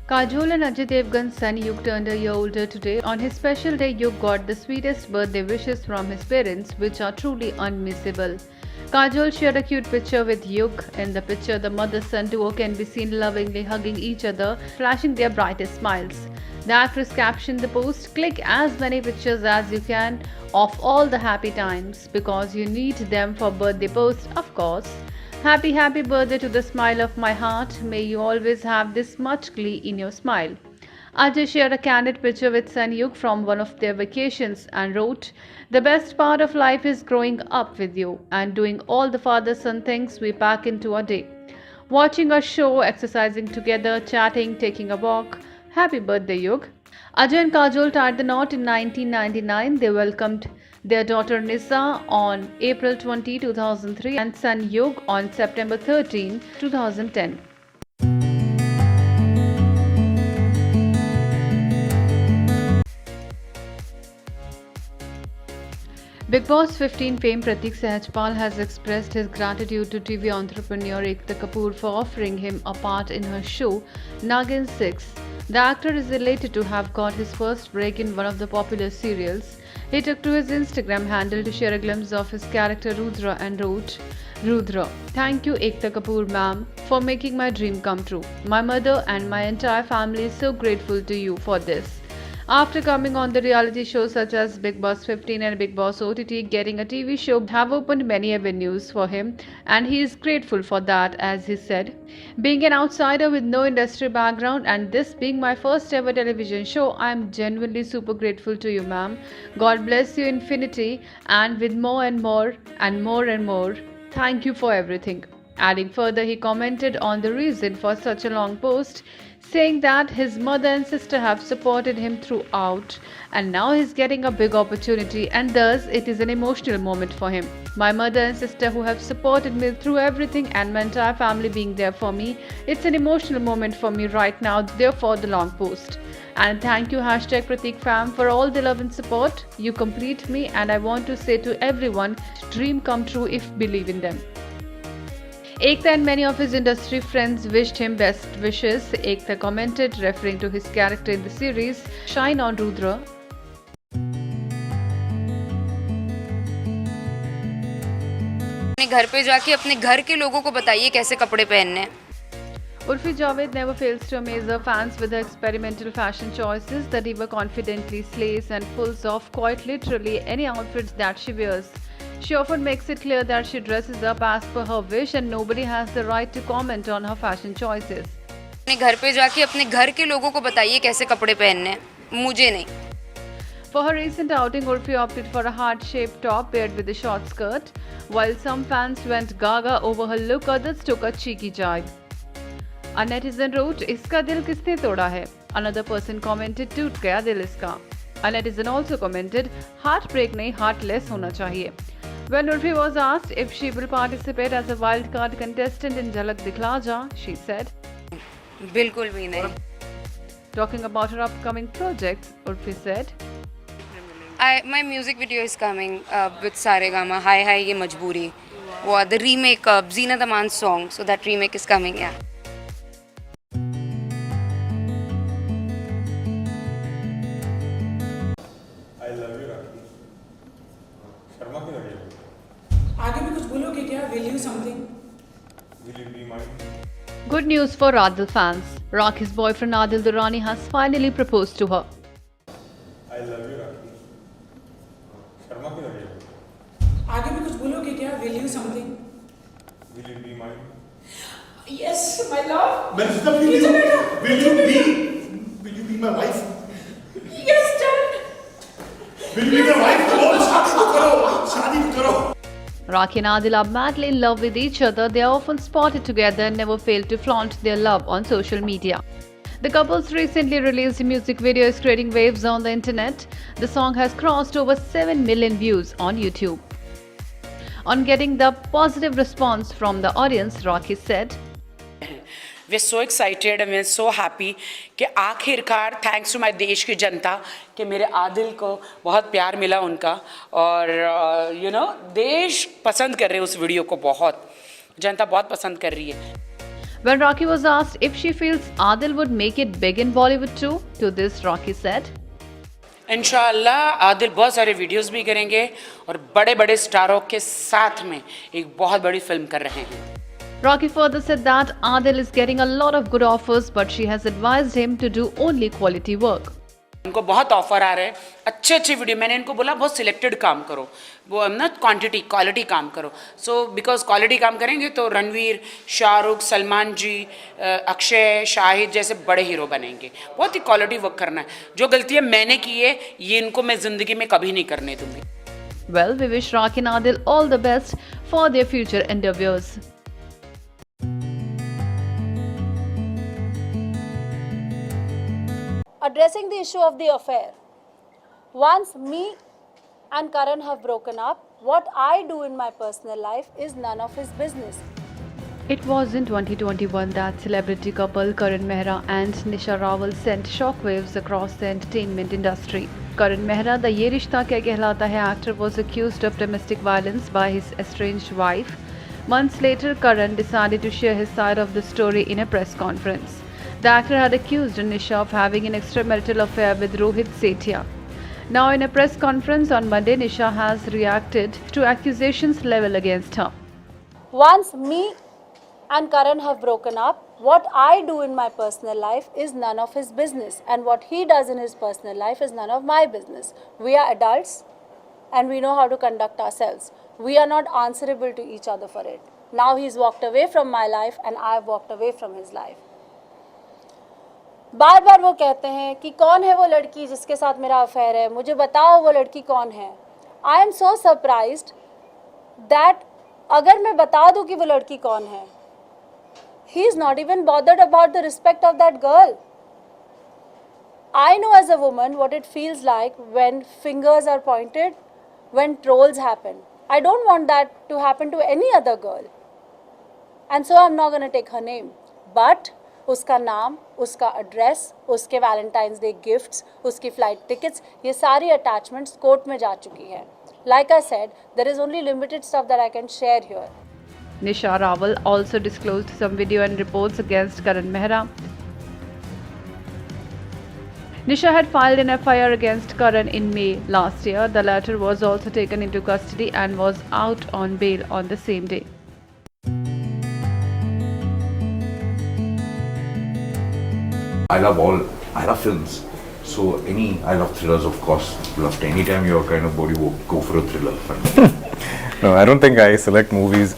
Kajol and Ajay Devgan's son Yug turned a year older today. On his special day, Yug got the sweetest birthday wishes from his parents, which are truly unmissable. Kajol shared a cute picture with Yug. In the picture, the mother-son duo can be seen lovingly hugging each other, flashing their brightest smiles. The actress captioned the post, "Click as many pictures as you can of all the happy times because you need them for birthday posts, of course. Happy birthday to the smile of my heart. May you always have this much glee in your smile." Ajay shared a candid picture with son Yug from one of their vacations and wrote, "The best part of life is growing up with you and doing all the father-son things we pack into a day. Watching a show, exercising together, chatting, taking a walk. Happy birthday, Yug." Ajay and Kajol tied the knot in 1999. They welcomed their daughter Nisa on April 20, 2003 and son Yug on September 13, 2010. Big Boss 15 fame Pratik Sehajpal has expressed his gratitude to TV entrepreneur Ekta Kapoor for offering him a part in her show Nagin 6. The actor is elated to have got his first break in one of the popular serials. He took to his Instagram handle to share a glimpse of his character Rudra and wrote, "Rudra, thank you Ekta Kapoor ma'am for making my dream come true. My mother and my entire family is so grateful to you for this." After coming on the reality shows such as Big Boss 15 and Big Boss OTT, getting a TV show have opened many avenues for him and he is grateful for that, as he said. "Being an outsider with no industry background and this being my first ever television show, I am genuinely super grateful to you ma'am. God bless you infinity and with more and more and more and more. Thank you for everything." Adding further, he commented on the reason for such a long post, saying that his mother and sister have supported him throughout and now he's getting a big opportunity and thus it is an emotional moment for him. "My mother and sister who have supported me through everything and my entire family being there for me, it's an emotional moment for me right now, therefore the long post. And thank you #Pratik fam for all the love and support. You complete me and I want to say to everyone, dream come true if believe in them." Ekta and many of his industry friends wished him best wishes. Ekta commented, referring to his character in the series, "Shine on Rudra." अपने घर पे जाके अपने घर के लोगों को बताइए कैसे कपड़े पहनने हैं। Urfi Javed never fails to amaze her fans with her experimental fashion choices. The diva confidently slays and pulls off quite literally any outfits that she wears. She often makes it clear that she dresses up as per her wish and nobody has the right to comment on her fashion choices. अपने घर पे जाके अपने घर के लोगों को बताइए कैसे कपड़े पहनने हैं, मुझे नहीं। For her recent outing, Urfi opted for a heart-shaped top paired with a short skirt. While some fans went gaga over her look, others took a cheeky jibe. A netizen wrote, "इसका दिल किसने तोड़ा है?" Another person commented, "टूट गया दिल इसका." A netizen also commented, "Heartbreak नहीं, heartless होना चाहिए." When Urfi was asked if she will participate as a wildcard contestant in Jhalak Dikhla Ja, she said, बिल्कुल भी नहीं। Talking about her upcoming projects, Urfi said, My music video is coming with Saregama, Hi Hi Ye Majboori. The remake of Zeenat Aman's song, so that remake is coming, yeah. I love you, Rakhi. Sharma क्यों लगे हो? आगे भी कुछ बोलोगे क्या? Will you something? Will you be mine? Good news for Adil fans. Rakhi's boyfriend Adil Durrani has finally proposed to her. I love you, Rakhi. Sharma क्यों लगे हो? आगे भी कुछ बोलोगे क्या? Will you something? Will you be mine? Yes, my love. मैं जितना भी नीचे बैठो, Will you be my wife? Yes, done. Will you be my wife? शादी करो. Rakhi and Adil are madly in love with each other. They are often spotted together and never fail to flaunt their love on social media. The couple's recently released music video is creating waves on the internet. The song has crossed over 7 million views on YouTube. On getting the positive response from the audience, Rakhi said, We're so excited and we're so happy कि आखिरकार thanks to my देश की जनता कि मेरे आदिल को बहुत प्यार मिला उनका और देश पसंद कर रहे हैं उस वीडियो को, बहुत जनता बहुत पसंद कर रही है. When Rocky was asked if she feels Adil would make it big in Bollywood too, to this Rocky said, इंशाअल्लाह आदिल बहुत सारे वीडियोस भी करेंगे और बड़े बड़े स्टारों के साथ में एक बहुत बड़ी फिल्म कर रहे हैं. Rocky further said that Adil is getting a lot of good offers, but she has advised him to do only quality work. उनको बहुत ऑफर आ रहे हैं अच्छे अच्छे वीडियो. मैंने इनको बोला बहुत सिलेक्टेड काम करो, वो ना क्वांटिटी क्वालिटी काम करो. सो बिकॉज क्वालिटी काम करेंगे तो रणवीर, शाहरुख, सलमान जी, अक्षय, शाहिद जैसे बड़े हीरो बनेंगे. बहुत ही क्वालिटी वर्क करना है. जो गलतियाँ मैंने की है ये इनको मैं ज़िंदगी में कभी नहीं करने दूंगी. Well, we wish Rocky and Adil all the best for their future endeavors. Addressing the issue of the affair. Once me and Karan have broken up, what I do in my personal life is none of his business. It was in 2021 that celebrity couple Karan Mehra and Nisha Rawal sent shockwaves across the entertainment industry. Karan Mehra, the Ye Rishta Kya Kehlata Hai actor, was accused of domestic violence by his estranged wife. Months later, Karan decided to share his side of the story in a press conference. The actor had accused Nisha of having an extramarital affair with Rohit Sethia. Now, in a press conference on Monday, Nisha has reacted to accusations leveled against her. Once me and Karan have broken up, what I do in my personal life is none of his business, and what he does in his personal life is none of my business. We are adults and we know how to conduct ourselves. We are not answerable to each other for it. Now he's walked away from my life and I've walked away from his life. बार बार वो कहते हैं कि कौन है वो लड़की जिसके साथ मेरा अफेयर है, मुझे बताओ वो लड़की कौन है. I am so surprised that अगर मैं बता दूं कि वो लड़की कौन है, he is not even bothered about the respect of that girl. I know as a woman what it feels like when fingers are pointed, when trolls happen. I don't want that to happen to any other girl. And so I'm not going to take her name. But उसका नाम, उसका address, उसके Valentine's day gifts, उसकी flight tickets, ये सारी attachments court में जा चुकी है. Like I said, there is only limited stuff that I can share here. Nisha Rawal also disclosed some video and reports against Karan Mehra. Nisha had filed an FIR against Karan in May last year. The latter was also taken into custody and was out on bail on the same day. I love films. So I love thrillers, of course. Loved anytime you're kind of body work, go for a thriller. No, I don't think I select movies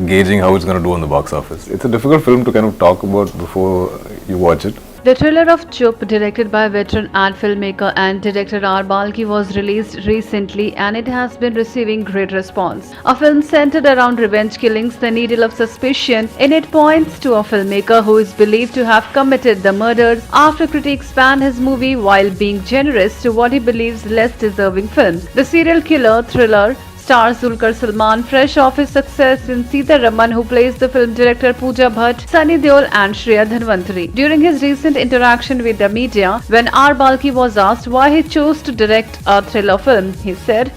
gauging how it's going to do on the box office. It's a difficult film to kind of talk about before you watch it. The thriller of Chup, directed by veteran ad filmmaker and director R. Balki, was released recently and it has been receiving great response. A film centered around revenge killings, the needle of suspicion in it points to a filmmaker who is believed to have committed the murders after critics banned his movie while being generous to what he believes less deserving films. The serial killer thriller stars Zulkar Salman, fresh off his success in Sita Raman, who plays the film director Pooja Bhatt, Sunny Deol and Shreya Dhanvantari. During his recent interaction with the media, when R. Balki was asked why he chose to direct a thriller film, he said,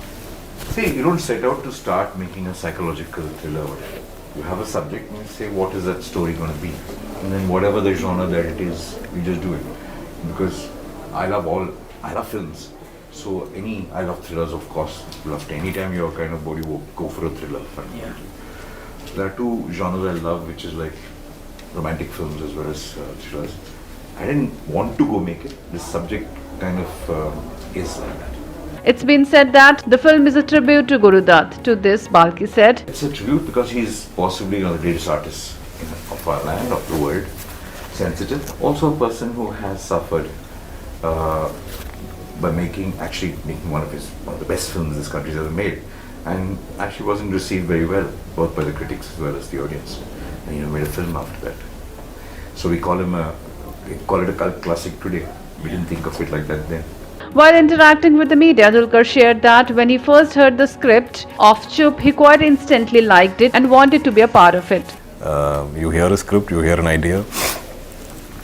See, you don't set out to start making a psychological thriller. You have a subject and you say, what is that story going to be? And then whatever the genre that it is, you just do it. Because I love films. So I love thrillers, of course. Loved anytime you're kind of body work, go for a thriller. Yeah. There are two genres I love, which is like romantic films as well as thrillers. I didn't want to go make it. This subject kind of is like that. It's been said that the film is a tribute to Guru Dutt. To this, Balki said, It's a tribute because he's possibly one of the greatest artists of our land, of the world. Sensitive. Also a person who has suffered by making one of the best films this country's ever made, and actually wasn't received very well, both by the critics as well as the audience. And made a film after that. So we call it a cult classic today. We didn't think of it like that then. While interacting with the media, Zulkar shared that when he first heard the script of Chup, he quite instantly liked it and wanted to be a part of it. You hear a script, you hear an idea,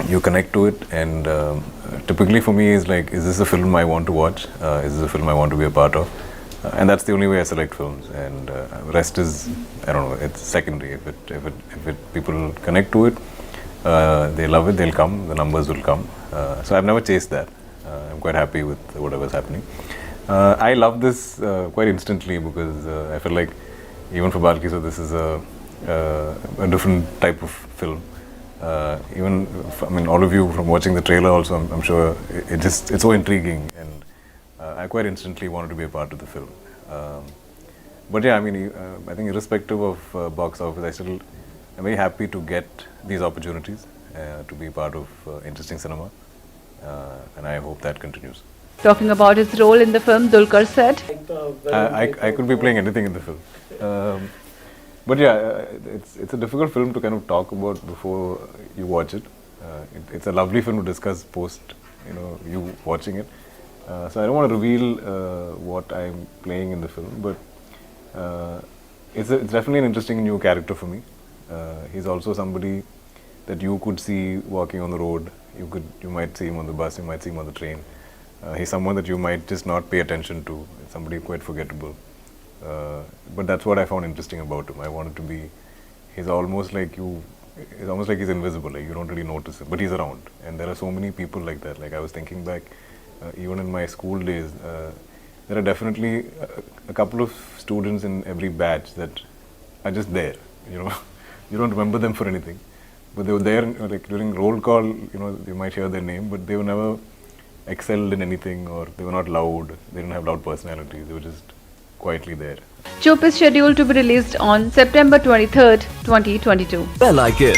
you connect to it, and typically for me is like, is this a film I want to watch? Is this a film I want to be a part of? And that's the only way I select films. And rest is, I don't know, it's secondary. If people connect to it, they love it, they'll come, the numbers will come. So I've never chased that. I'm quite happy with whatever's happening. I love this quite instantly because I feel like even for Balki, so this is a different type of film. I mean, all of you from watching the trailer also, I'm sure it's so intriguing, and I quite instantly wanted to be a part of the film. But yeah, I mean, I think irrespective of box office, I'm very happy to get these opportunities to be part of interesting cinema, and I hope that continues. Talking about his role in the film, Dulquer said, I could be playing anything in the film. But yeah, it's a difficult film to kind of talk about before you watch it. It's a lovely film to discuss post, you watching it. So I don't want to reveal what I'm playing in the film, but it's definitely an interesting new character for me. He's also somebody that you could see walking on the road. You might see him on the bus, you might see him on the train. He's someone that you might just not pay attention to. It's somebody quite forgettable. But that's what I found interesting about him. I wanted to be, he's almost like he's invisible, like you don't really notice him, but he's around. And there are so many people like that. Like I was thinking back, even in my school days, there are definitely a couple of students in every batch that are just there, you don't remember them for anything. But they were there, like during roll call, you might hear their name, but they were never excelled in anything, or they were not loud, they didn't have loud personalities, they were just quietly there. Chup is scheduled to be released on September 23rd, 2022. Bell icon.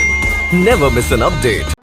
Never miss an update.